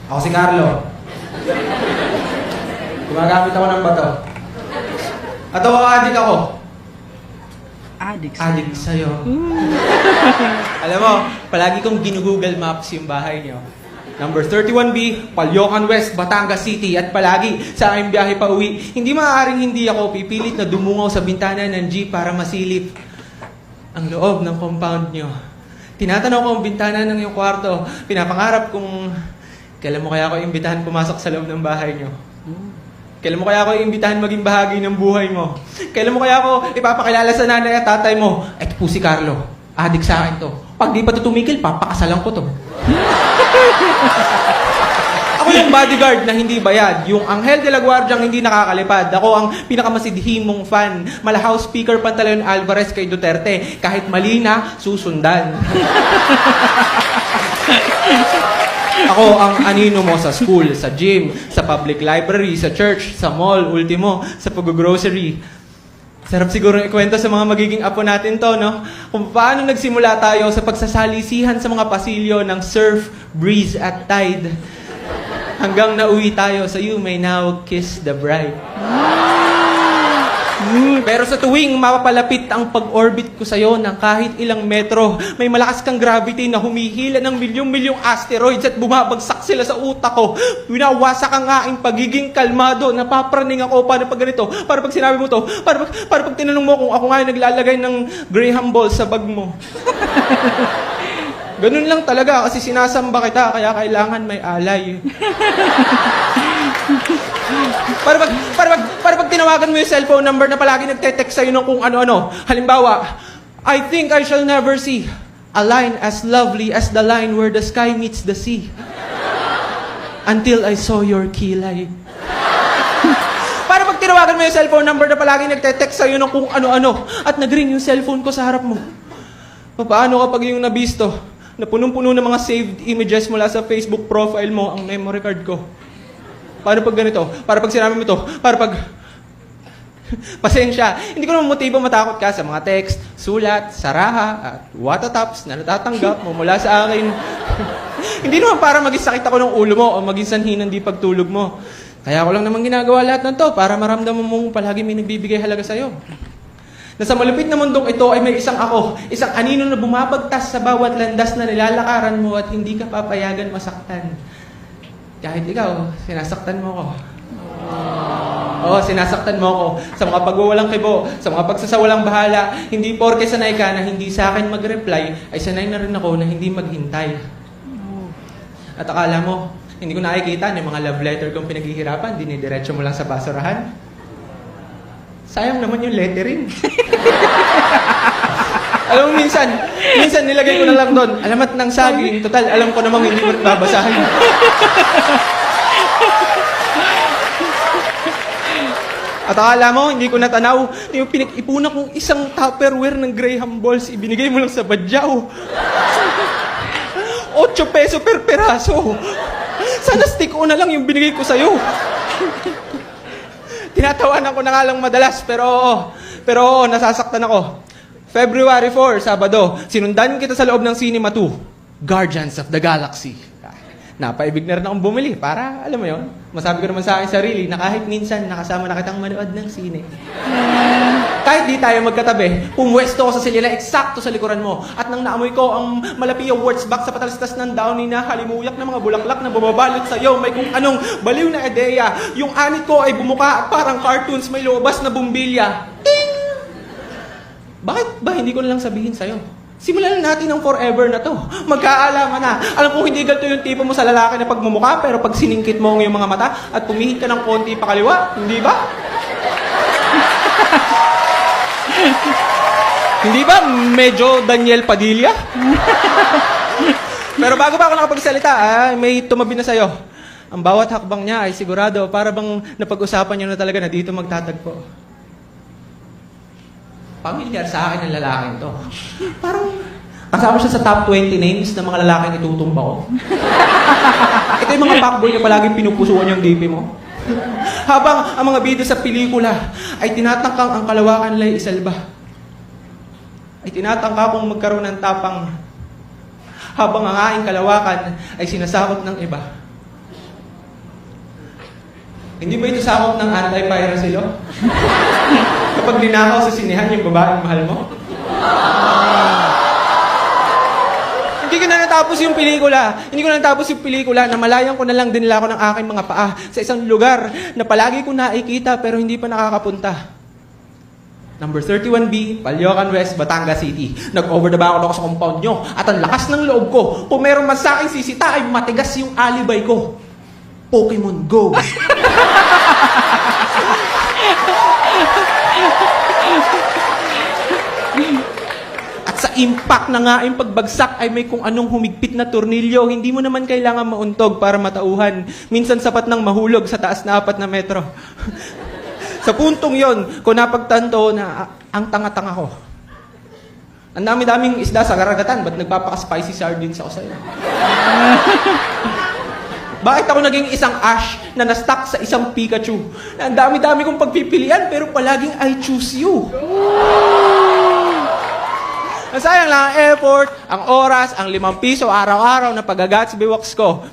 Ako si Carlo. Gumagamit ako ng bato. At ako, adik ako. Adik Adik sa'yo. Alam mo, palagi kong ginugoogle Maps yung bahay niyo. Number 31B, Palyokan West, Batangas City. At palagi sa aking biyahe pa uwi, hindi maaaring hindi ako pipilit na dumungaw sa bintana ng jeep para masilip ang loob ng compound niyo. Tinatanaw ko ang bintana ng iyong kwarto. Pinapangarap kung kailan mo kaya ako imbitahan pumasok sa loob ng bahay niyo. Kailan mo kaya ako iimbitahan maging bahagi ng buhay mo? Kailan mo kaya ako ipapakilala sa nanay at tatay mo? Ito po si Carlo. Adik sa akin to. Pag di pa ito tumigil, papakasalan ko to. Ako yung bodyguard na hindi bayad. Yung Anghel de la Guardia hindi nakakalipad. Ako ang pinakamasidhimong fan. Mala House Speaker Pantaleon Alvarez kay Duterte. Kahit mali na, susundan. Ako ang anino mo sa school, sa gym, sa public library, sa church, sa mall, ultimo, sa pag-grocery. Sarap siguro ikwento sa mga magiging apo natin to, no? Kung paano nagsimula tayo sa pagsasalisihan sa mga pasilyo ng surf, breeze, at tide. Hanggang nauwi tayo sa You May Now Kiss the Bride. Pero sa tuwing mapapalapit ang pag-orbit ko sa'yo ng kahit ilang metro, may malakas kang gravity na humihila ng milyong-milyong asteroids at bumabagsak sila sa utak ko. Winawasak ang aking pagiging kalmado. Napapraning ako paano pag ganito. Para pag sinabi mo to, para pag tinanong mo kung ako nga yung naglalagay ng Graham ball sa bag mo. Ganun lang talaga kasi sinasamba kita kaya kailangan may alay. Para pag tinawagan mo yung cellphone number na palagi nagte-text sa'yo ng kung ano-ano. Halimbawa, I think I shall never see a line as lovely as the line where the sky meets the sea. Until I saw your kilay. Para pag tinawagan mo yung cellphone number na palagi nagte-text sa'yo ng kung ano-ano at nag-ring yung cellphone ko sa harap mo. Paano kapag yung nabisto na punong-puno ng mga saved images mula sa Facebook profile mo ang memory card ko? Paano pag ganito? Para pag sinabi mo ito? Para pag... Pasensya, hindi ko naman motibo matakot ka sa mga text, sulat, saraha, at watataps na natatanggap mo mula sa akin. Hindi naman para maging sakit ako ng ulo mo o maging sanhi ng di pagtulog mo. Kaya ko lang naman ginagawa lahat ng to para maramdaman mong palagi may nagbibigay halaga sa'yo. Na sa malupit na mundong ito ay may isang ako, isang anino na bumabagtas sa bawat landas na nilalakaran mo at hindi ka papayagan masaktan. Kahit ikaw, sinasaktan mo ko. Oo, sinasaktan mo ko sa mga pagwawalang kibo, sa mga pagsasawalang bahala. Hindi porke sanay ka na hindi sa akin mag-reply, ay sanay na rin ako na hindi maghintay. At akala mo, hindi ko nakikita na yung mga love letter kong pinaghihirapan, dinidiretso mo lang sa basurahan. Sayang naman yung lettering. Alam mo, minsan nilagay ko na lang doon, alamat ng saging, total, alam ko namang hindi mo babasahin. At akala mo, hindi ko natanaw, yung pinag-ipunan kong isang Tupperware ng Graham balls, ibinigay mo lang sa badyaw. 8 peso per peraso. Sana stick-o na lang yung binigay ko sa'yo. Tinatawanan ko na nga lang madalas, pero nasasaktan ako. February 4, Sabado, sinundan kita sa loob ng Cinema 2, Guardians of the Galaxy. Napaibig na rin akong bumili para, alam mo yun, masabi ko naman sa akin sarili na kahit minsan nakasama na kitang manood ng sine. Kahit di tayo magkatabi, pumwesto ko sa silila eksakto sa likuran mo. At nang naamoy ko ang malapi awards box sa patalastas ng downy na halimuyak ng mga bulaklak na bumabalot sa iyo, may kung anong baliw na ideya. Yung anit ko ay bumuka at parang cartoons may lobas na bumbilya. Ting! Bakit ba hindi ko na lang sabihin sa'yo? Simulan natin ang forever na to. Magkaalaman na. Alam ko hindi ganito yung tipo mo sa lalaki na pagmumukha, pero pag siningkit mo ang iyong mga mata at pumihit ka ng konti pakaliwa, hindi ba? Hindi ba medyo Daniel Padilla? Pero bago pa ako nakapagsalita, may tumabi na sa'yo. Ang bawat hakbang niya ay sigurado para bang napag-usapan niyo na talaga na dito magtatagpo. Pamilyar sa akin ang lalaking to. Parang kasama siya sa top 20 names ng mga lalaking itutumba ko. Ito yung mga fuckboy na palaging pinupusuan yung DP mo. Habang ang mga bida sa pelikula ay tinatangkang ang kalawakan nila'y isalba. Ay tinatangka kong magkaroon ng tapang habang ang aking kalawakan ay sinasakop ng iba. Hindi ba ito sakop ng anti-piracy law? Kapag ninakaw sa sinehan yung babaeng mahal mo? Hindi ko na natapos yung pelikula. Hindi ko na natapos yung pelikula. Namalayan ko na lang din nila ako ng aking mga paa sa isang lugar na palagi ko nakikita pero hindi pa nakakapunta. Number 31B, Palyocan West, Batangas City. Nag-over the back ako sa compound nyo at ang lakas ng loob ko. Kung meron man sa akin sisita ay matigas yung alibay ko. Pokemon Go. At sa impact na nga yung pagbagsak ay may kung anong humigpit na tornilyo. Hindi mo naman kailangan mauntog para matauhan. Minsan sapat nang mahulog sa taas na 4 na metro. Sa puntong yon, ko napagtanto na ang tanga-tanga ko. Ang dami-daming isda sa karagatan, ba't nagpapaka-spicy sardines ako sa'yo? Bakit ako naging isang Ash na na-stuck sa isang Pikachu? Ang dami-dami kong pagpipilian, pero palaging I choose you. Ang sayang lang ang effort, ang oras, ang 5 piso araw-araw na pag-Gatsby walks ko.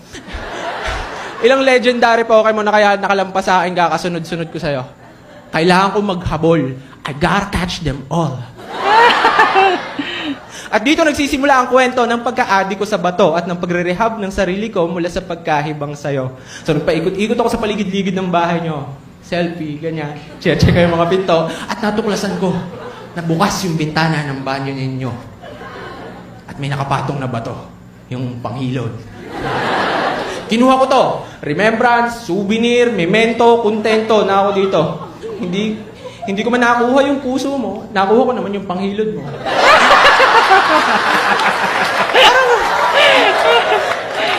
Ilang legendary Pokemon na kaya nakalampas sa akin kakasunod-sunod ko sa'yo. Kailangan ko maghabol. I gotta catch them all. At dito nagsisimula ang kwento ng pagka-addict ko sa bato at ng pagre-rehab ng sarili ko mula sa pagkahibang sayo. So nagpaikot-ikot ako sa paligid-ligid ng bahay nyo. Selfie, ganyan. Check ko yung mga pinto. At natuklasan ko na bukas yung bintana ng banyo ninyo. At may nakapatong na bato. Yung panghilod. Kinuha ko to. Remembrance, souvenir, memento, kontento na ako dito. Hindi ko man nakuha yung puso mo, nakuha ko naman yung panghilod mo.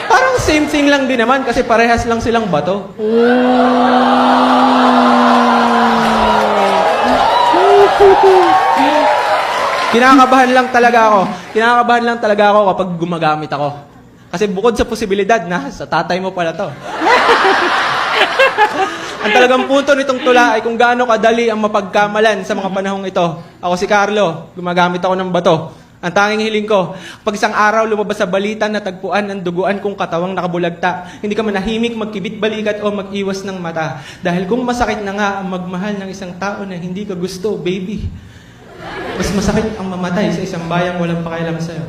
parang same thing lang din naman kasi parehas lang silang bato. Kinakabahan lang talaga ako kapag gumagamit ako. Kasi bukod sa posibilidad na sa tatay mo pala to. Ang talagang punto nitong tula ay kung gaano kadali ang mapagkamalan sa mga panahong ito. Ako si Carlo, gumagamit ako ng bato. Ang tanging hiling ko, pag isang araw lumabas sa balita na tagpuan ng duguan kong katawang nakabulagta, hindi ka manahimik, magkibit balikat o mag-iwas ng mata. Dahil kung masakit na nga ang magmahal ng isang tao na hindi ka gusto, baby, mas masakit ang mamatay sa isang bayang walang pakialam sa'yo.